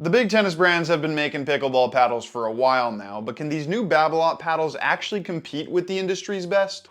The big tennis brands have been making pickleball paddles for a while now, but can these new Babolat paddles actually compete with the industry's best?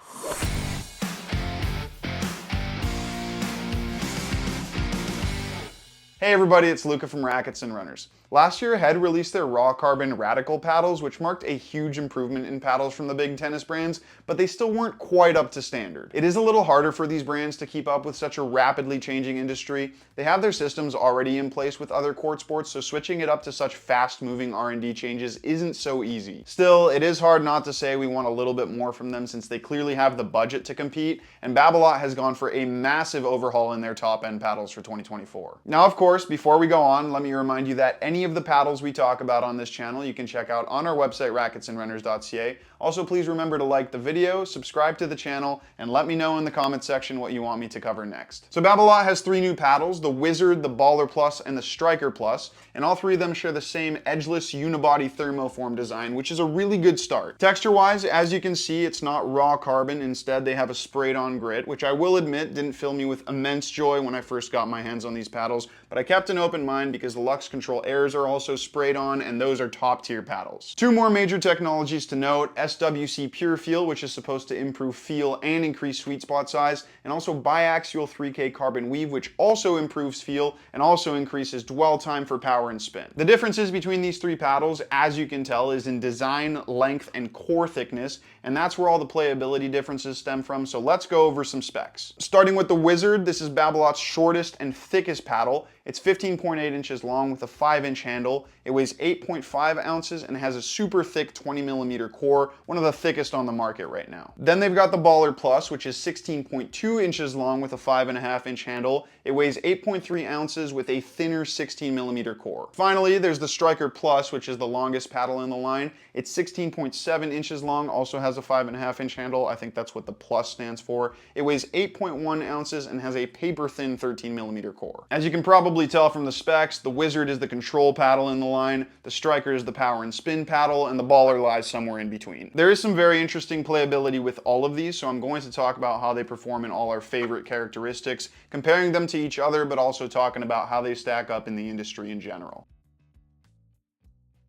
Hey everybody, it's Luca from Rackets Runners. Last year, Head released their raw carbon radical paddles, which marked a huge improvement in paddles from the big tennis brands, but they still weren't quite up to standard. It is a little harder for these brands to keep up with such a rapidly changing industry. They have their systems already in place with other court sports, so switching it up to such fast-moving R&D changes isn't so easy. Still, it is hard not to say we want a little bit more from them since they clearly have the budget to compete, and Babolat has gone for a massive overhaul in their top-end paddles for 2024. Now, of course, before we go on, let me remind you that any of the paddles we talk about on this channel you can check out on our website racketsandrunners.ca. Also, please remember to like the video, subscribe to the channel, and let me know in the comment section what you want me to cover next. So Babolat has three new paddles, the Wizard, the Baller Plus, and the Striker Plus, and all three of them share the same edgeless unibody thermoform design, which is a really good start. Texture-wise, as you can see, it's not raw carbon. Instead, they have a sprayed-on grit, which I will admit didn't fill me with immense joy when I first got my hands on these paddles, but I kept an open mind because the Lux Control Airs are also sprayed on, and those are top-tier paddles. Two more major technologies to note: SWC Pure Feel, which is supposed to improve feel and increase sweet spot size, and also biaxial 3K carbon weave, which also improves feel and also increases dwell time for power and spin. The differences between these three paddles, as you can tell, is in design, length, and core thickness, and that's where all the playability differences stem from, so let's go over some specs. Starting with the Wizard, this is Babolat's shortest and thickest paddle. It's 15.8 inches long with a 5-inch handle. It weighs 8.5 ounces and has a super thick 20mm core, one of the thickest on the market right now. Then they've got the Baller Plus, which is 16.2 inches long with a 5.5-inch handle. It weighs 8.3 ounces with a thinner 16mm core. Finally, there's the Striker Plus, which is the longest paddle in the line. It's 16.7 inches long, also has a 5.5-inch handle. I think that's what the Plus stands for. It weighs 8.1 ounces and has a paper-thin 13mm core. As you can probably tell from the specs, the Wizard is the control paddle in the line, the Striker is the power and spin paddle, and the Baller lies somewhere in between. There is some very interesting playability with all of these, so I'm going to talk about how they perform in all our favorite characteristics, comparing them to each other, but also talking about how they stack up in the industry in general.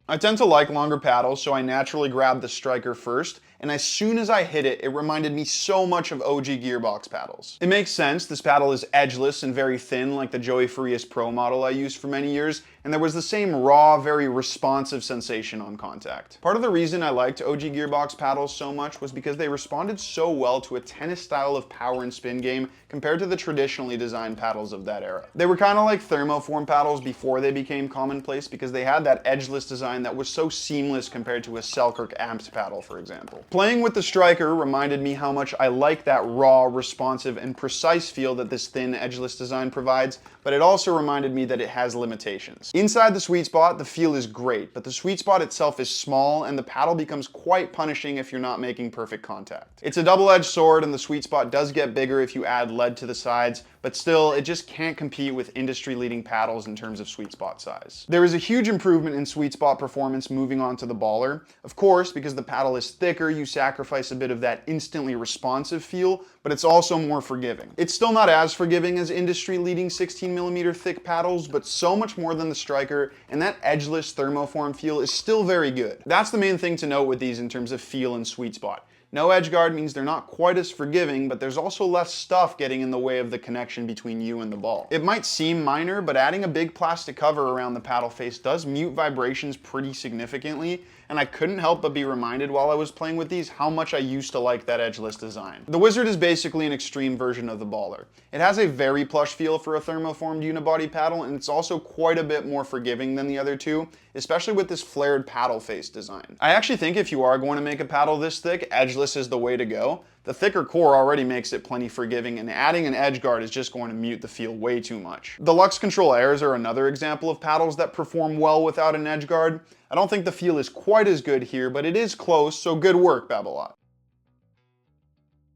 I tend to like longer paddles, so I naturally grabbed the Striker first, and as soon as I hit it, it reminded me so much of OG Gearbox paddles. It makes sense, this paddle is edgeless and very thin like the Joey Farias Pro model I used for many years, and there was the same raw, very responsive sensation on contact. Part of the reason I liked OG Gearbox paddles so much was because they responded so well to a tennis style of power and spin game compared to the traditionally designed paddles of that era. They were kind of like thermoform paddles before they became commonplace because they had that edgeless design that was so seamless compared to a Selkirk Amped paddle, for example. Playing with the Striker reminded me how much I like that raw, responsive, and precise feel that this thin, edgeless design provides, but it also reminded me that it has limitations. Inside the sweet spot, the feel is great, but the sweet spot itself is small, and the paddle becomes quite punishing if you're not making perfect contact. It's a double-edged sword, and the sweet spot does get bigger if you add lead to the sides, but still, it just can't compete with industry-leading paddles in terms of sweet spot size. There is a huge improvement in sweet spot performance moving on to the Baller. Of course, because the paddle is thicker, you sacrifice a bit of that instantly responsive feel, but it's also more forgiving. It's still not as forgiving as industry-leading 16mm thick paddles, but so much more than the Striker, and that edgeless thermoform feel is still very good. That's the main thing to note with these in terms of feel and sweet spot. No edge guard means they're not quite as forgiving, but there's also less stuff getting in the way of the connection between you and the ball. It might seem minor, but adding a big plastic cover around the paddle face does mute vibrations pretty significantly, and I couldn't help but be reminded while I was playing with these how much I used to like that edgeless design. The Wizard is basically an extreme version of the Baller. It has a very plush feel for a thermoformed unibody paddle, and it's also quite a bit more forgiving than the other two, especially with this flared paddle face design. I actually think if you are going to make a paddle this thick, edgeless is the way to go. The thicker core already makes it plenty forgiving, and adding an edge guard is just going to mute the feel way too much. The Lux Control Airs are another example of paddles that perform well without an edge guard. I don't think the feel is quite as good here, but it is close, so good work, Babolat.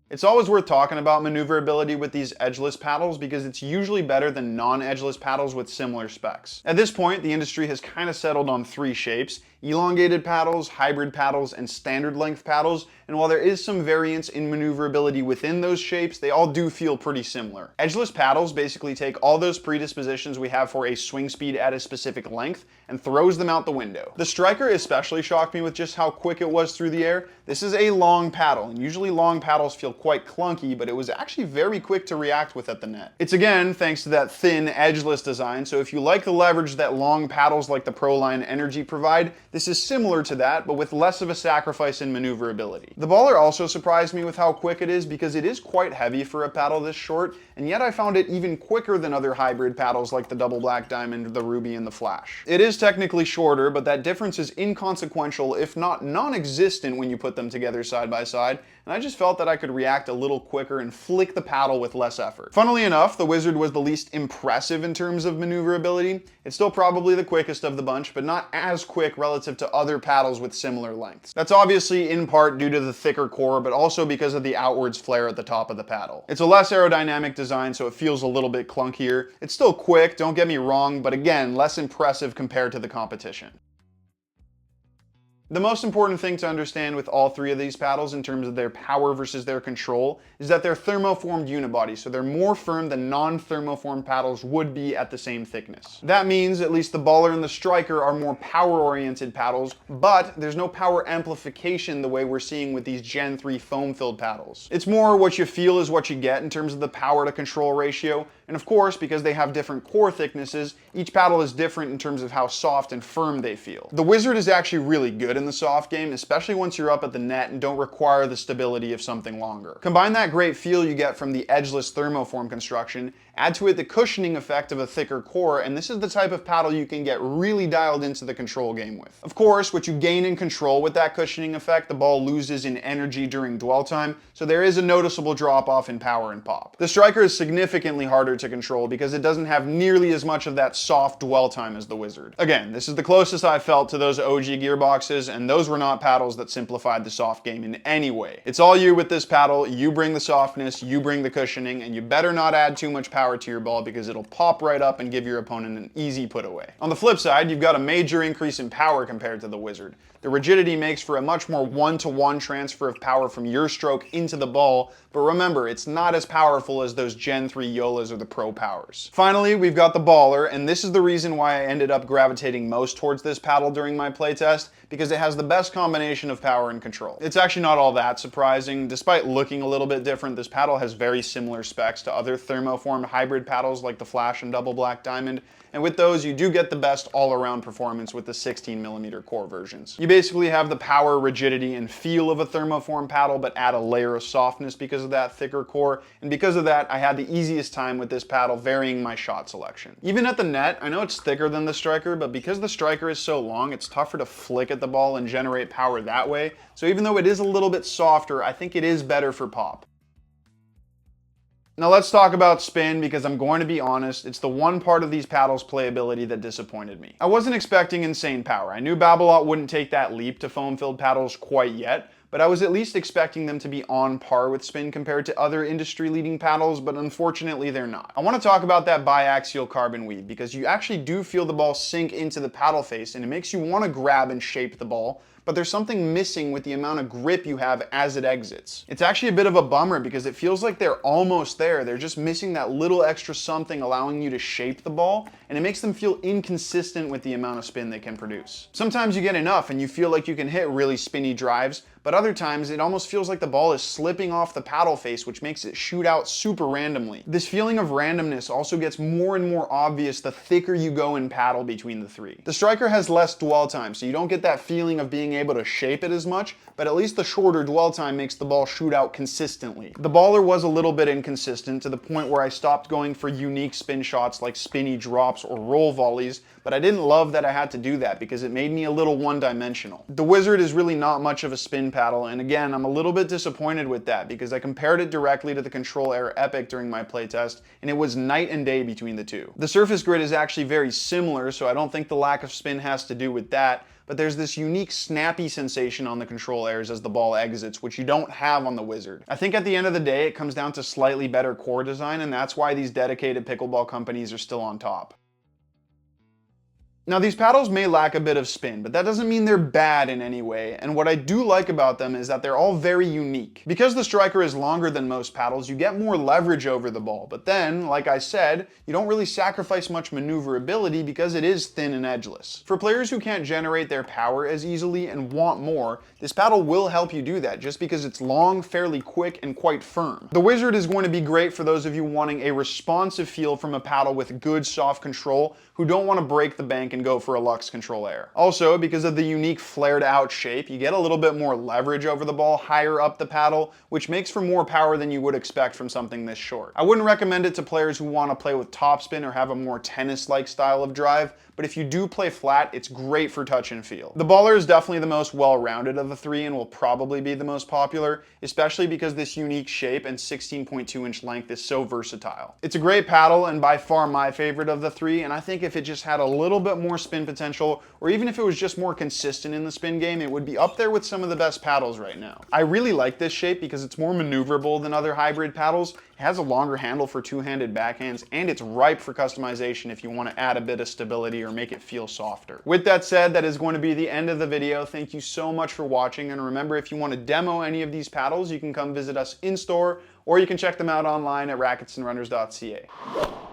It's always worth talking about maneuverability with these edgeless paddles because it's usually better than non-edgeless paddles with similar specs. At this point, the industry has kind of settled on three shapes: elongated paddles, hybrid paddles, and standard length paddles, and while there is some variance in maneuverability within those shapes, they all do feel pretty similar. Edgeless paddles basically take all those predispositions we have for a swing speed at a specific length and throws them out the window. The striker especially shocked me with just how quick it was through the air. This is a long paddle, and usually long paddles feel quite clunky, but it was actually very quick to react with at the net. It's again thanks to that thin, edgeless design, so if you like the leverage that long paddles like the Proline Energy provide, this is similar to that, but with less of a sacrifice in maneuverability. The baller also surprised me with how quick it is because it is quite heavy for a paddle this short, and yet I found it even quicker than other hybrid paddles like the Double Black Diamond, the Ruby, and the Flash. It is technically shorter, but that difference is inconsequential, if not non-existent when you put them together side by side, and I just felt that I could react a little quicker and flick the paddle with less effort. Funnily enough, the Wizard was the least impressive in terms of maneuverability. It's still probably the quickest of the bunch, but not as quick relative to other paddles with similar lengths. That's obviously in part due to the thicker core, but also because of the outwards flare at the top of the paddle. It's a less aerodynamic design, so it feels a little bit clunkier. It's still quick, don't get me wrong, but again, less impressive compared to the competition. The most important thing to understand with all three of these paddles in terms of their power versus their control is that they're thermoformed unibodies, so they're more firm than non-thermoformed paddles would be at the same thickness. That means at least the baller and the striker are more power-oriented paddles, but there's no power amplification the way we're seeing with these Gen 3 foam-filled paddles. It's more what you feel is what you get in terms of the power to control ratio, and of course, because they have different core thicknesses, each paddle is different in terms of how soft and firm they feel. The Wizard is actually really good in the soft game, especially once you're up at the net and don't require the stability of something longer. Combine that great feel you get from the edgeless thermoform construction, add to it the cushioning effect of a thicker core, and this is the type of paddle you can get really dialed into the control game with. Of course, what you gain in control with that cushioning effect, the ball loses in energy during dwell time, so there is a noticeable drop off in power and pop. The striker is significantly harder to control because it doesn't have nearly as much of that soft dwell time as the Wizard. Again, this is the closest I felt to those OG gearboxes, and those were not paddles that simplified the soft game in any way. It's all you with this paddle. You bring the softness, you bring the cushioning, and you better not add too much power to your ball because it'll pop right up and give your opponent an easy put away. On the flip side, you've got a major increase in power compared to the Wizard. The rigidity makes for a much more one-to-one transfer of power from your stroke into the ball, but remember, it's not as powerful as those Gen 3 Yolas or the Pro Powers. Finally, we've got the baller, and this is the reason why I ended up gravitating most towards this paddle during my playtest, because it has the best combination of power and control. It's actually not all that surprising. Despite looking a little bit different, this paddle has very similar specs to other thermoformed hybrid paddles like the Flash and Double Black Diamond, and with those you do get the best all-around performance with the 16mm core versions. You basically have the power, rigidity, and feel of a thermoform paddle, but add a layer of softness because of that thicker core, and because of that I had the easiest time with this paddle varying my shot selection. Even at the net, I know it's thicker than the striker, but because the striker is so long, it's tougher to flick at the ball and generate power that way, so even though it is a little bit softer, I think it is better for pop. Now let's talk about spin, because I'm going to be honest, it's the one part of these paddles' playability that disappointed me. I wasn't expecting insane power. I knew Babolat wouldn't take that leap to foam-filled paddles quite yet, but I was at least expecting them to be on par with spin compared to other industry-leading paddles, but unfortunately they're not. I want to talk about that biaxial carbon weave, because you actually do feel the ball sink into the paddle face, and it makes you want to grab and shape the ball, but there's something missing with the amount of grip you have as it exits. It's actually a bit of a bummer because it feels like they're almost there. They're just missing that little extra something allowing you to shape the ball, and it makes them feel inconsistent with the amount of spin they can produce. Sometimes you get enough and you feel like you can hit really spinny drives, but other times it almost feels like the ball is slipping off the paddle face, which makes it shoot out super randomly. This feeling of randomness also gets more and more obvious the thicker you go in paddle between the three. The striker has less dwell time, so you don't get that feeling of being able to shape it as much, but at least the shorter dwell time makes the ball shoot out consistently. The baller was a little bit inconsistent to the point where I stopped going for unique spin shots like spinny drops or roll volleys, but I didn't love that I had to do that because it made me a little one-dimensional. The Wizard is really not much of a spin paddle, and again, I'm a little bit disappointed with that because I compared it directly to the Control Air Epic during my playtest, and it was night and day between the two. The surface grid is actually very similar, so I don't think the lack of spin has to do with that, but there's this unique snappy sensation on the Control Airs as the ball exits, which you don't have on the Wizard. I think at the end of the day, it comes down to slightly better core design, and that's why these dedicated pickleball companies are still on top. Now these paddles may lack a bit of spin, but that doesn't mean they're bad in any way, and what I do like about them is that they're all very unique. Because the striker is longer than most paddles, you get more leverage over the ball, but then, like I said, you don't really sacrifice much maneuverability because it is thin and edgeless. For players who can't generate their power as easily and want more, this paddle will help you do that just because it's long, fairly quick, and quite firm. The Wizard is going to be great for those of you wanting a responsive feel from a paddle with good soft control who don't want to break the bank and go for a Lux Control Air. Also, because of the unique flared out shape, you get a little bit more leverage over the ball higher up the paddle, which makes for more power than you would expect from something this short. I wouldn't recommend it to players who want to play with topspin or have a more tennis-like style of drive, but if you do play flat, it's great for touch and feel. The Baller is definitely the most well-rounded of the three and will probably be the most popular, especially because this unique shape and 16.2-inch length is so versatile. It's a great paddle and by far my favorite of the three, and I think if it just had a little bit more spin potential, or even if it was just more consistent in the spin game, it would be up there with some of the best paddles right now. I really like this shape because it's more maneuverable than other hybrid paddles. It has a longer handle for two-handed backhands, and it's ripe for customization if you want to add a bit of stability or make it feel softer. With that said, that is going to be the end of the video. Thank you so much for watching, and remember, if you want to demo any of these paddles, you can come visit us in store, or you can check them out online at racketsandrunners.ca.